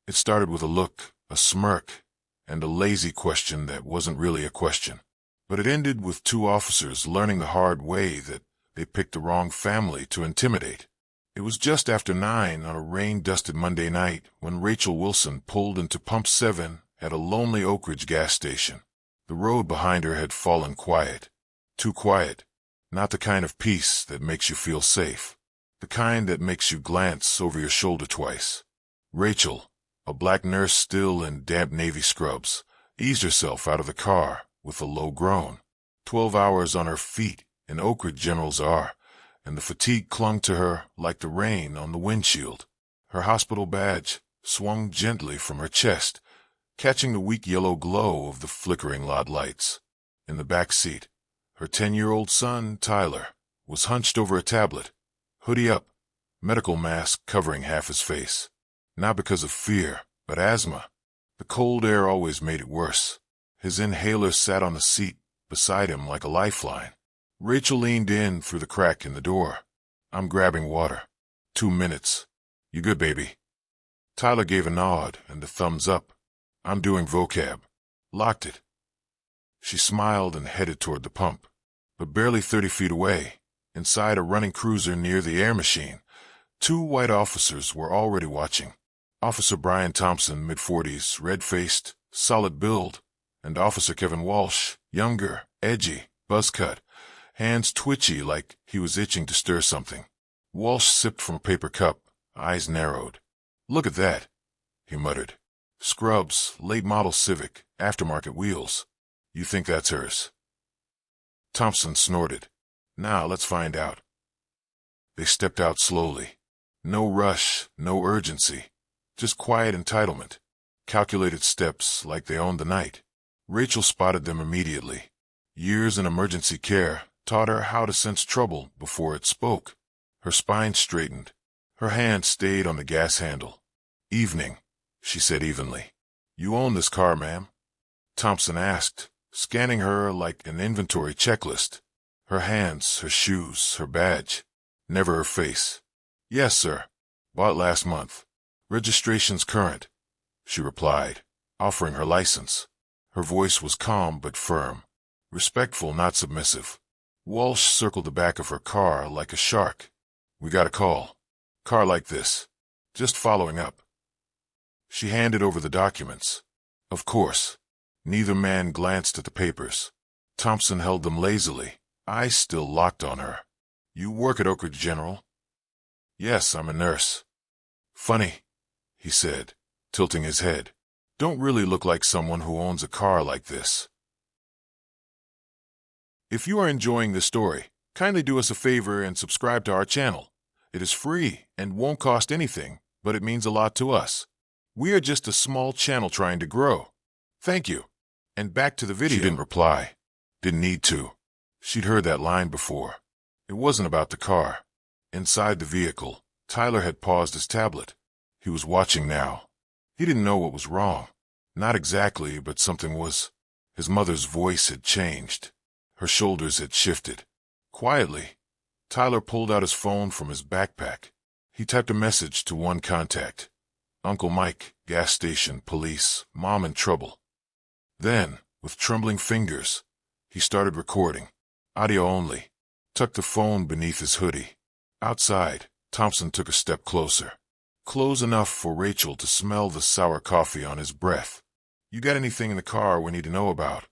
It started with a look, a smirk, and a lazy question that wasn't really a question. But it ended with two officers learning the hard way that they picked the wrong family to intimidate. It was just after 9 on a rain-dusted Monday night when Rachel Wilson pulled into Pump 7 at a lonely Oak Ridge gas station. The road behind her had fallen quiet. Too quiet. Not the kind of peace that makes you feel safe. The kind that makes you glance over your shoulder twice. Rachel, a black nurse still in damp navy scrubs, eased herself out of the car with a low groan. 12 hours on her feet in Oak Ridge generals are, and the fatigue clung to her like the rain on the windshield. Her hospital badge swung gently from her chest, catching the weak yellow glow of the flickering lot lights. In the back seat, her 10-year-old son, Tyler, was hunched over a tablet, hoodie up, medical mask covering half his face. Not because of fear, but asthma. The cold air always made it worse. His inhaler sat on the seat beside him like a lifeline. Rachel leaned in through the crack in the door. "I'm grabbing water. 2 minutes. You good, baby?" Tyler gave a nod and a thumbs up. "I'm doing vocab." Locked it. She smiled and headed toward the pump. But barely 30 feet away, inside a running cruiser near the air machine, 2 white officers were already watching. Officer Brian Thompson, mid-40s, red-faced, solid build, and Officer Kevin Walsh, younger, edgy, buzz-cut, hands twitchy like he was itching to stir something. Walsh sipped from a paper cup, eyes narrowed. "Look at that," he muttered. "Scrubs, late model Civic, aftermarket wheels. You think that's hers?" Thompson snorted. "Now let's find out." They stepped out slowly. No rush, no urgency. Just quiet entitlement. Calculated steps like they owned the night. Rachel spotted them immediately. Years in emergency care taught her how to sense trouble before it spoke. Her spine straightened. Her hand stayed on the gas handle. "Evening," she said evenly. "You own this car, ma'am?" Thompson asked, scanning her like an inventory checklist. Her hands, her shoes, her badge. Never her face. "Yes, sir. Bought last month. Registration's current," she replied, offering her license. Her voice was calm but firm. Respectful, not submissive. Walsh circled the back of her car like a shark. "We got a call. Car like this. Just following up." She handed over the documents. Of course. Neither man glanced at the papers. Thompson held them lazily, eyes still locked on her. "You work at Oak Ridge General?" "Yes, I'm a nurse." "Funny," he said, tilting his head. "Don't really look like someone who owns a car like this." If you are enjoying this story, kindly do us a favor and subscribe to our channel. It is free and won't cost anything, but it means a lot to us. We are just a small channel trying to grow. Thank you. And back to the video. She didn't reply. Didn't need to. She'd heard that line before. It wasn't about the car. Inside the vehicle, Tyler had paused his tablet. He was watching now. He didn't know what was wrong. Not exactly, but something was. His mother's voice had changed. Her shoulders had shifted. Quietly, Tyler pulled out his phone from his backpack. He typed a message to one contact. "Uncle Mike, gas station, police, mom in trouble." Then, with trembling fingers, he started recording. Audio only. Tucked the phone beneath his hoodie. Outside, Thompson took a step closer. Close enough for Rachel to smell the sour coffee on his breath. "You got anything in the car we need to know about?"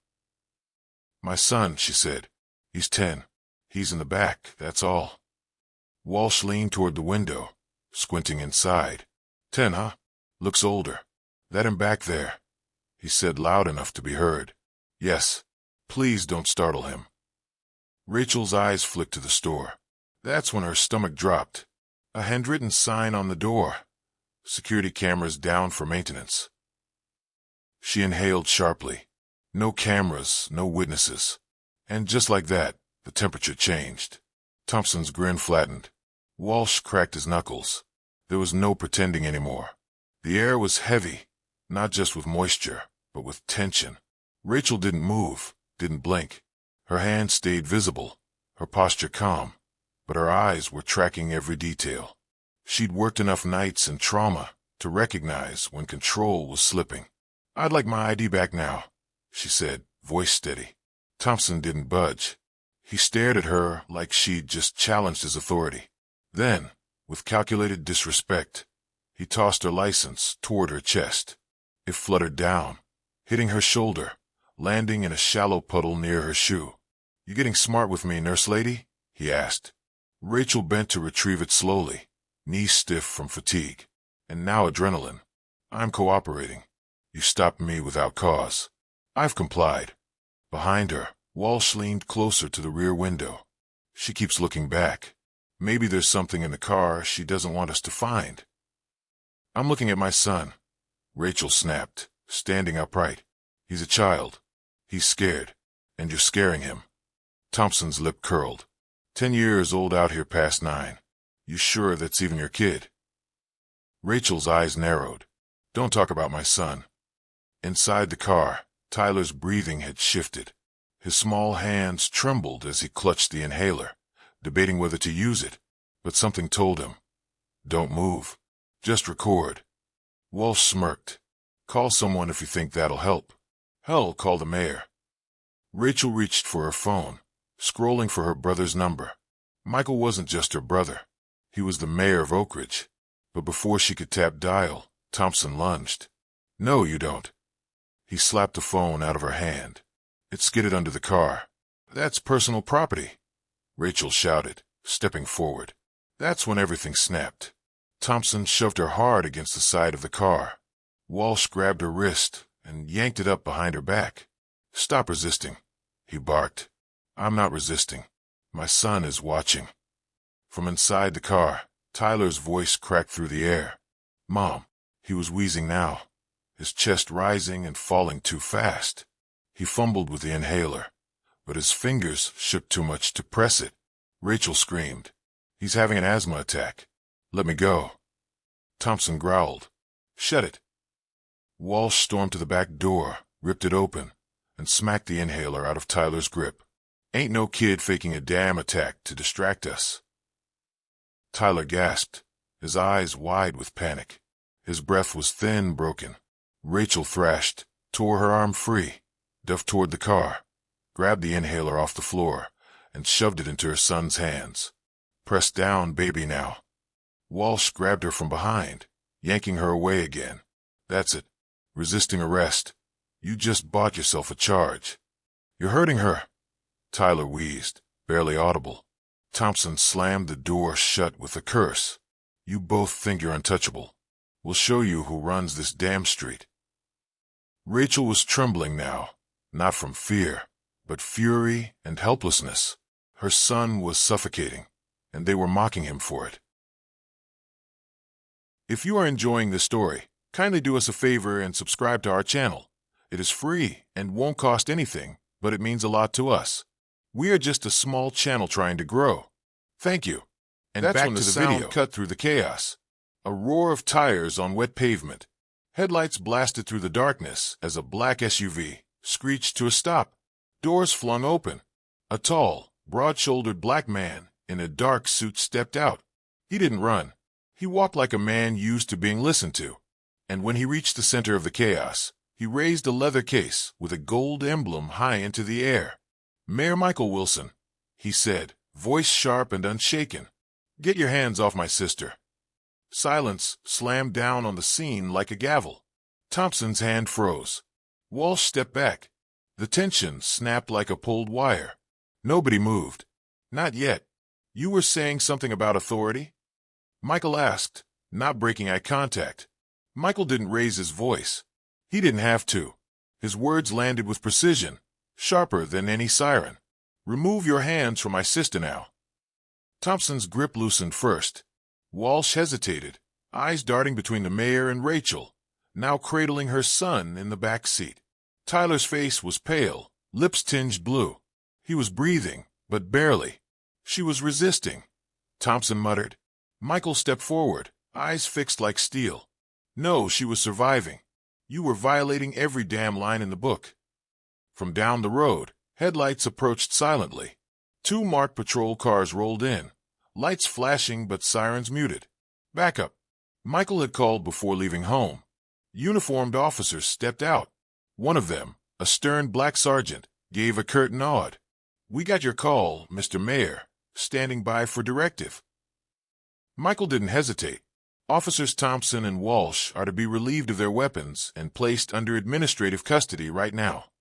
"My son," she said. "He's 10. He's in the back, that's all." Walsh leaned toward the window, squinting inside. 10, huh? Looks older. That him back there," he said loud enough to be heard. "Yes. Please don't startle him." Rachel's eyes flicked to the store. That's when her stomach dropped. A handwritten sign on the door. "Security cameras down for maintenance." She inhaled sharply. No cameras, no witnesses. And just like that, the temperature changed. Thompson's grin flattened. Walsh cracked his knuckles. There was no pretending anymore. The air was heavy, not just with moisture, but with tension. Rachel didn't move, didn't blink. Her hands stayed visible, her posture calm, but her eyes were tracking every detail. She'd worked enough nights in trauma to recognize when control was slipping. "I'd like my ID back now," she said, voice steady. Thompson didn't budge. He stared at her like she'd just challenged his authority. Then, with calculated disrespect, he tossed her license toward her chest. It fluttered down, hitting her shoulder, landing in a shallow puddle near her shoe. "You getting smart with me, nurse lady?" he asked. Rachel bent to retrieve it slowly, knees stiff from fatigue, and now adrenaline. "I'm cooperating. You stopped me without cause. I've complied." Behind her, Walsh leaned closer to the rear window. "She keeps looking back. Maybe there's something in the car she doesn't want us to find." "I'm looking at my son," Rachel snapped, standing upright. "He's a child. He's scared, and you're scaring him." Thompson's lip curled. 10 years old out here past 9. You sure that's even your kid?" Rachel's eyes narrowed. "Don't talk about my son." Inside the car, Tyler's breathing had shifted. His small hands trembled as he clutched the inhaler, debating whether to use it, but something told him, "Don't move. Just record." Walsh smirked. "Call someone if you think that'll help." "Hell, call the mayor." Rachel reached for her phone, scrolling for her brother's number. Michael wasn't just her brother. He was the mayor of Oak Ridge. But before she could tap dial, Thompson lunged. "No, you don't." He slapped the phone out of her hand. It skidded under the car. "That's personal property," Rachel shouted, stepping forward. That's when everything snapped. Thompson shoved her hard against the side of the car. Walsh grabbed her wrist and yanked it up behind her back. "Stop resisting," he barked. "I'm not resisting. My son is watching." From inside the car, Tyler's voice cracked through the air. "Mom." He was wheezing now, his chest rising and falling too fast. He fumbled with the inhaler, but his fingers shook too much to press it. Rachel screamed. "He's having an asthma attack. Let me go." Thompson growled. "Shut it." Walsh stormed to the back door, ripped it open, and smacked the inhaler out of Tyler's grip. "Ain't no kid faking a damn attack to distract us." Tyler gasped, his eyes wide with panic. His breath was thin, broken. Rachel thrashed, tore her arm free, duffed toward the car, grabbed the inhaler off the floor, and shoved it into her son's hands. "Press down, baby, now." Walsh grabbed her from behind, yanking her away again. "That's it. Resisting arrest. You just bought yourself a charge." "You're hurting her," Tyler wheezed, barely audible. Thompson slammed the door shut with a curse. "You both think you're untouchable. We'll show you who runs this damn street." Rachel was trembling now, not from fear, but fury and helplessness. Her son was suffocating, and they were mocking him for it. If you are enjoying this story, kindly do us a favor and subscribe to our channel. It is free and won't cost anything, but it means a lot to us. We are just a small channel trying to grow. Thank you. And that's back when the sound cut through the chaos. A roar of tires on wet pavement. Headlights blasted through the darkness as a black SUV screeched to a stop. Doors flung open. A tall, broad-shouldered black man in a dark suit stepped out. He didn't run. He walked like a man used to being listened to. And when he reached the center of the chaos, he raised a leather case with a gold emblem high into the air. "Mayor Michael Wilson," he said, voice sharp and unshaken. "Get your hands off my sister." Silence slammed down on the scene like a gavel. Thompson's hand froze. Walsh stepped back. The tension snapped like a pulled wire. Nobody moved. "Not yet. You were saying something about authority?" Michael asked, not breaking eye contact. Michael didn't raise his voice. He didn't have to. His words landed with precision, sharper than any siren. "Remove your hands from my sister now." Thompson's grip loosened first. Walsh hesitated, eyes darting between the mayor and Rachel, now cradling her son in the back seat. Tyler's face was pale, lips tinged blue. He was breathing, but barely. She was resisting. Thompson muttered. Michael stepped forward, eyes fixed like steel. "No, she was surviving. You were violating every damn line in the book." From down the road, headlights approached silently. 2 marked patrol cars rolled in, lights flashing but sirens muted. "Back up." Michael had called before leaving home. Uniformed officers stepped out. One of them, a stern black sergeant, gave a curt nod. "We got your call, Mr. Mayor. Standing by for directive." Michael didn't hesitate. Officers Thompson and Walsh are to be relieved of their weapons and placed under administrative custody right now.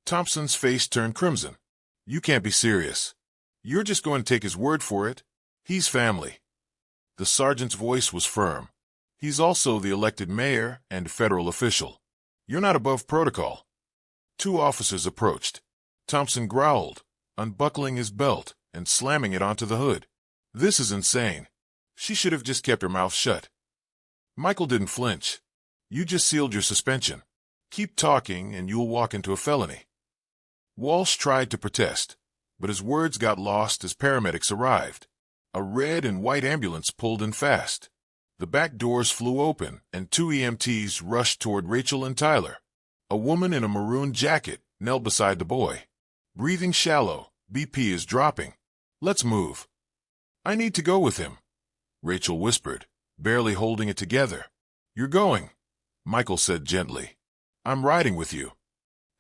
Thompson's face turned crimson. "You can't be serious. You're just going to take his word for it? He's family." The sergeant's voice was firm. "He's also the elected mayor and federal official. You're not above protocol." Two officers approached. Thompson growled, unbuckling his belt and slamming it onto the hood. "This is insane. She should have just kept her mouth shut." Michael didn't flinch. "You just sealed your suspension. Keep talking and you'll walk into a felony." Walsh tried to protest, but his words got lost as paramedics arrived. A red and white ambulance pulled in fast. The back doors flew open and two EMTs rushed toward Rachel and Tyler. A woman in a maroon jacket knelt beside the boy. "Breathing shallow, BP is dropping. Let's move." "I need to go with him," Rachel whispered, barely holding it together. "You're going," Michael said gently. "I'm riding with you."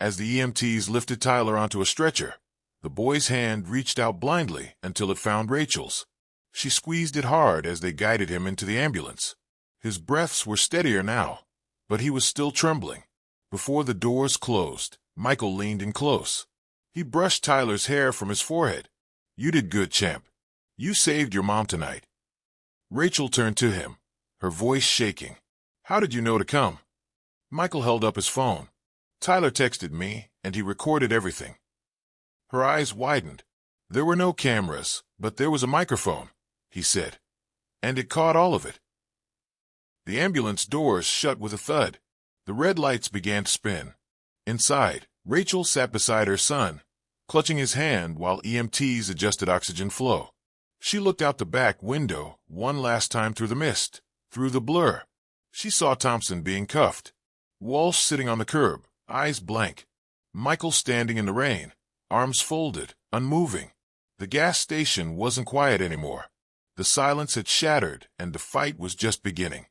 As the EMTs lifted Tyler onto a stretcher, the boy's hand reached out blindly until it found Rachel's. She squeezed it hard as they guided him into the ambulance. His breaths were steadier now, but he was still trembling. Before the doors closed, Michael leaned in close. He brushed Tyler's hair from his forehead. "You did good, champ. You saved your mom tonight." Rachel turned to him, her voice shaking. "How did you know to come?" Michael held up his phone. "Tyler texted me, and he recorded everything." Her eyes widened. "There were no cameras, but there was a microphone," he said, "and it caught all of it." The ambulance doors shut with a thud. The red lights began to spin. Inside, Rachel sat beside her son, clutching his hand while EMTs adjusted oxygen flow. She looked out the back window one last time through the mist, through the blur. She saw Thompson being cuffed, Walsh sitting on the curb, eyes blank, Michael standing in the rain, arms folded, unmoving. The gas station wasn't quiet anymore. The silence had shattered, and the fight was just beginning.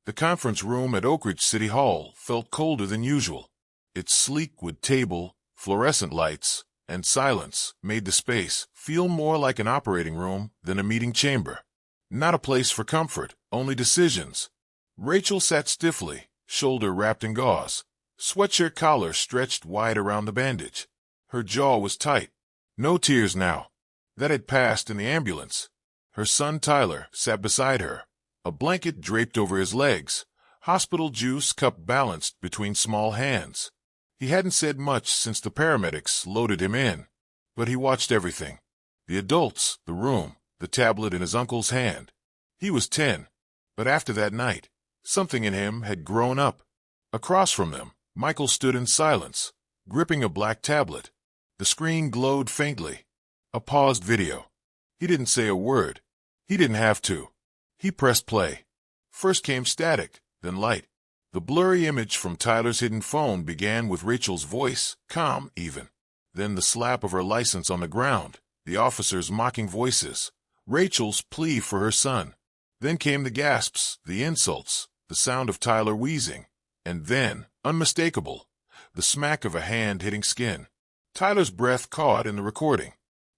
The conference room at Oak Ridge City Hall felt colder than usual. Its sleek wood table, fluorescent lights, and silence made the space feel more like an operating room than a meeting chamber. Not a place for comfort, only decisions. Rachel sat stiffly, shoulder wrapped in gauze, sweatshirt collar stretched wide around the bandage. Her jaw was tight. No tears now. That had passed in the ambulance. Her son Tyler sat beside her, a blanket draped over his legs, hospital juice cup balanced between small hands. He hadn't said much since the paramedics loaded him in, but he watched everything. The adults, the room, the tablet in his uncle's hand. He was 10, but after that night, something in him had grown up. Across from them, Michael stood in silence, gripping a black tablet. The screen glowed faintly. A paused video. He didn't say a word. He didn't have to. He pressed play. First came static, then light. The blurry image from Tyler's hidden phone began with Rachel's voice, calm even. Then the slap of her license on the ground, the officers' mocking voices, Rachel's plea for her son. Then came the gasps, the insults, the sound of Tyler wheezing. And then, unmistakable, the smack of a hand hitting skin. Tyler's breath caught in the recording.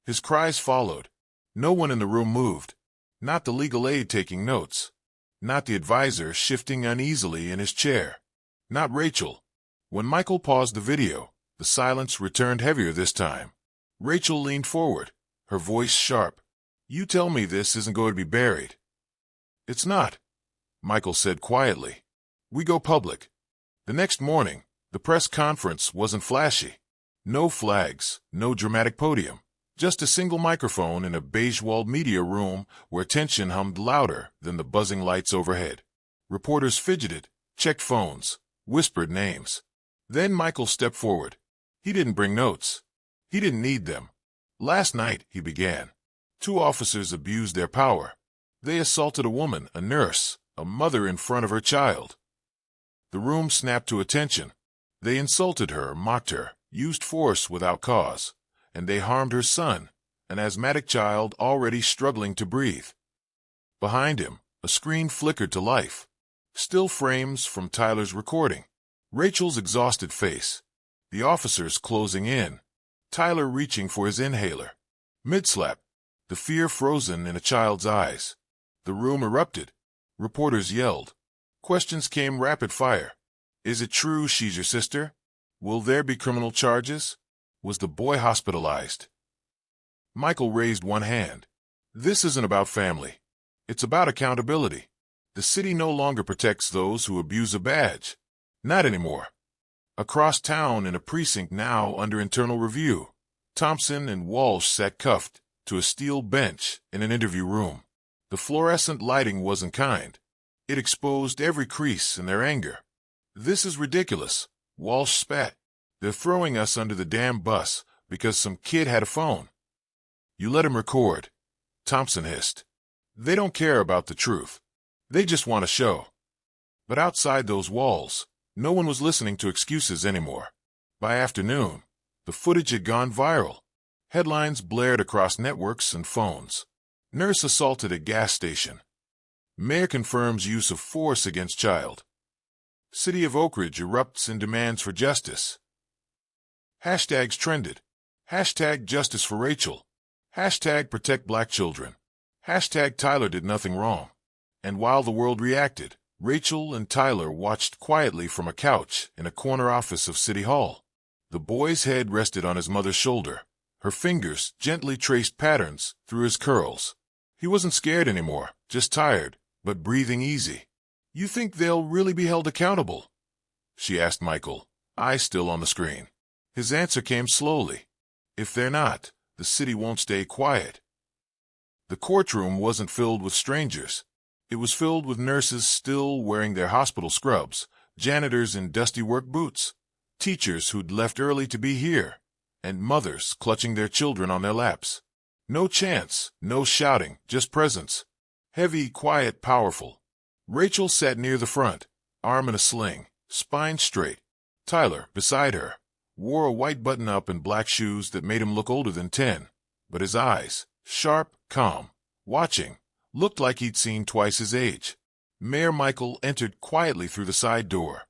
His cries followed. No one in the room moved. Not the legal aide taking notes. Not the advisor shifting uneasily in his chair. Not Rachel. When Michael paused the video, the silence returned heavier this time. Rachel leaned forward, her voice sharp. "You tell me this isn't going to be buried." "It's not," Michael said quietly. "We go public." The next morning, the press conference wasn't flashy. No flags, no dramatic podium. Just a single microphone in a beige-walled media room where tension hummed louder than the buzzing lights overhead. Reporters fidgeted, checked phones, whispered names. Then Michael stepped forward. He didn't bring notes. He didn't need them. "Last night," he began, "two officers abused their power. They assaulted a woman, a nurse, a mother in front of her child." The room snapped to attention. They insulted her, mocked her, used force without cause. And they harmed her son, an asthmatic child already struggling to breathe. Behind him, A screen flickered to life. Still frames from Tyler's recording. Rachel's exhausted face. The officers closing in. Tyler reaching for his inhaler. Mid-slap. The fear frozen in a child's eyes. The room erupted. Reporters yelled. Questions came rapid fire. Is it true she's your sister? Will there be criminal charges? Was the boy hospitalized? Michael raised one hand. This isn't about family. It's about accountability. The city no longer protects those who abuse a badge. Not anymore. Across town in a precinct now under internal review, Thompson and Walsh sat cuffed to a steel bench in an interview room. The fluorescent lighting wasn't kind. It exposed every crease in their anger. This is ridiculous, Walsh spat. They're throwing us under the damn bus because some kid had a phone. You let him record, Thompson hissed. They don't care about the truth. They just want a show. But outside those walls, no one was listening to excuses anymore. By afternoon, the footage had gone viral. Headlines blared across networks and phones. Nurse assaulted at gas station. Mayor confirms use of force against child. City of Oak Ridge erupts in demands for justice. Hashtags trended. Hashtag justice for Rachel. Hashtag protect black children. Hashtag Tyler did nothing wrong. And while the world reacted, Rachel and Tyler watched quietly from a couch in a corner office of City Hall. The boy's head rested on his mother's shoulder. Her fingers gently traced patterns through his curls. He wasn't scared anymore, just tired, but breathing easy. You think they'll really be held accountable? She asked Michael, eyes still on the screen. His answer came slowly. If they're not, the city won't stay quiet. The courtroom wasn't filled with strangers. It was filled with nurses still wearing their hospital scrubs, janitors in dusty work boots, teachers who'd left early to be here, and mothers clutching their children on their laps. No chants, no shouting, just presence. Heavy, quiet, powerful. Rachel sat near the front, arm in a sling, spine straight. Tyler, beside her, wore a white button-up and black shoes that made him look older than 10, but his eyes, sharp, calm, watching, looked like he'd seen twice his age. Mayor Michael entered quietly through the side door.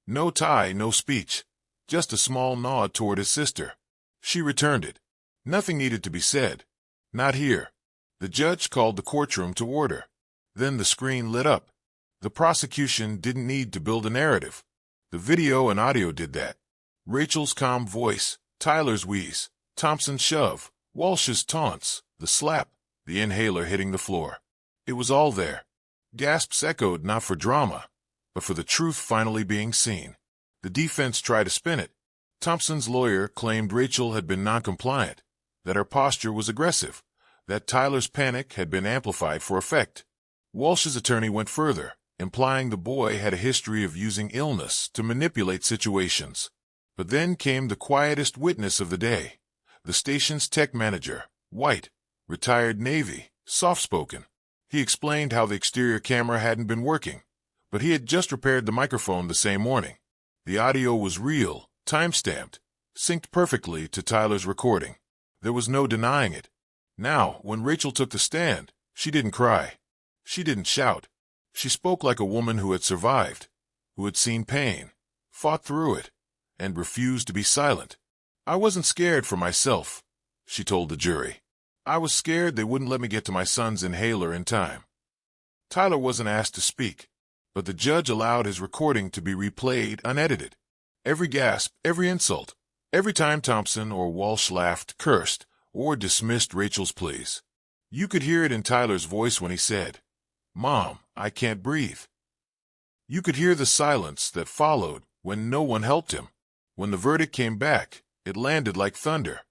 No tie, no speech, just a small nod toward his sister. She returned it. Nothing needed to be said. Not here. The judge called the courtroom to order. Then the screen lit up. The prosecution didn't need to build a narrative. The video and audio did that. Rachel's calm voice, Tyler's wheeze, Thompson's shove, Walsh's taunts, the slap, the inhaler hitting the floor. It was all there. Gasps echoed not for drama, but for the truth finally being seen. The defense tried to spin it. Thompson's lawyer claimed Rachel had been noncompliant, that her posture was aggressive, that Tyler's panic had been amplified for effect. Walsh's attorney went further, implying the boy had a history of using illness to manipulate situations. But then came the quietest witness of the day, the station's tech manager, white, retired Navy, soft-spoken. He explained how the exterior camera hadn't been working, but he had just repaired the microphone the same morning. The audio was real, time-stamped, synced perfectly to Tyler's recording. There was no denying it. Now, when Rachel took the stand, she didn't cry. She didn't shout. She spoke like a woman who had survived, who had seen pain, fought through it, and refused to be silent. I wasn't scared for myself, she told the jury. I was scared they wouldn't let me get to my son's inhaler in time. Tyler wasn't asked to speak, but the judge allowed his recording to be replayed unedited. Every gasp, every insult, every time Thompson or Walsh laughed, cursed, or dismissed Rachel's pleas. You could hear it in Tyler's voice when he said, "Mom, I can't breathe." You could hear the silence that followed when no one helped him. When the verdict came back, it landed like thunder.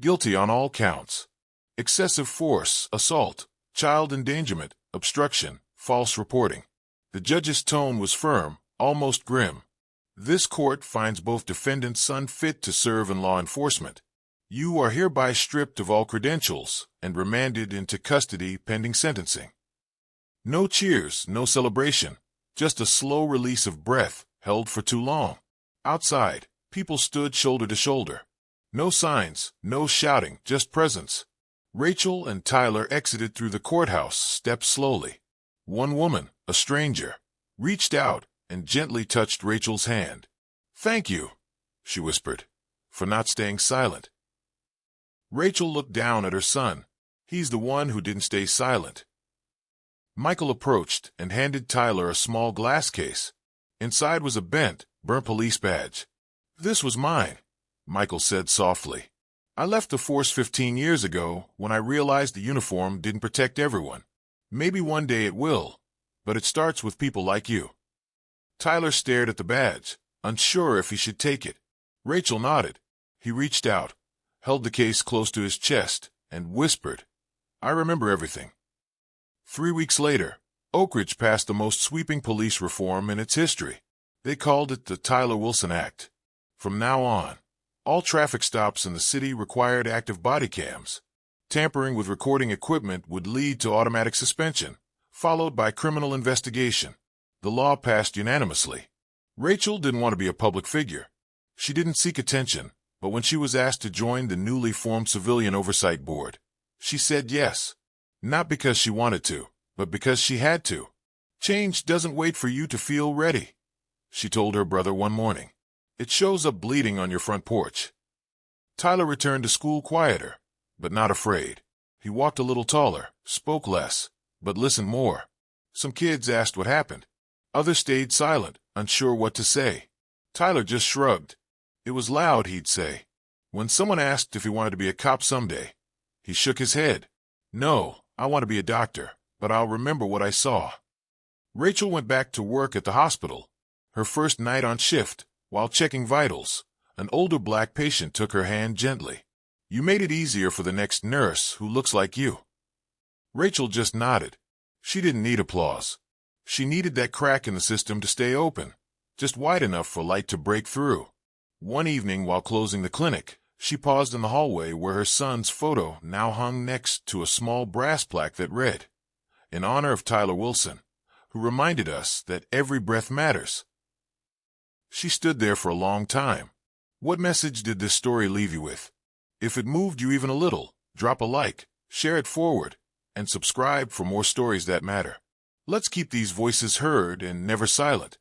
Guilty on all counts. Excessive force, assault, child endangerment, obstruction, false reporting. The judge's tone was firm, almost grim. This court finds both defendants unfit to serve in law enforcement. You are hereby stripped of all credentials and remanded into custody pending sentencing. No cheers, no celebration, just a slow release of breath held for too long. Outside, people stood shoulder to shoulder. No signs, no shouting, just presence. Rachel and Tyler exited through the courthouse steps slowly. One woman, a stranger, reached out and gently touched Rachel's hand. "Thank you," she whispered, "for not staying silent." Rachel looked down at her son. He's the one who didn't stay silent. Michael approached and handed Tyler a small glass case. Inside was a burnt police badge. "This was mine," Michael said softly. "I left the force 15 years ago when I realized the uniform didn't protect everyone. Maybe one day it will, but it starts with people like you." Tyler stared at the badge, unsure if he should take it. Rachel nodded. He reached out, held the case close to his chest, and whispered, "I remember everything." 3 weeks later, Oak Ridge passed the most sweeping police reform in its history. They called it the Tyler Wilson Act. From now on, all traffic stops in the city required active body cams. Tampering with recording equipment would lead to automatic suspension, followed by criminal investigation. The law passed unanimously. Rachel didn't want to be a public figure. She didn't seek attention, but when she was asked to join the newly formed Civilian Oversight Board, she said yes. Not because she wanted to, but because she had to. "Change doesn't wait for you to feel ready," she told her brother one morning. "It shows up bleeding on your front porch." Tyler returned to school quieter, but not afraid. He walked a little taller, spoke less, but listened more. Some kids asked what happened. Others stayed silent, unsure what to say. Tyler just shrugged. It was loud, he'd say. When someone asked if he wanted to be a cop someday, he shook his head. "No, I want to be a doctor, but I'll remember what I saw." Rachel went back to work at the hospital. Her first night on shift, while checking vitals, an older black patient took her hand gently. "You made it easier for the next nurse who looks like you." Rachel just nodded. She didn't need applause. She needed that crack in the system to stay open, just wide enough for light to break through. One evening while closing the clinic, she paused in the hallway where her son's photo now hung next to a small brass plaque that read, "In honor of Tyler Wilson, who reminded us that every breath matters." She stood there for a long time. What message did this story leave you with? If it moved you even a little, drop a like, share it forward, and subscribe for more stories that matter. Let's keep these voices heard and never silent.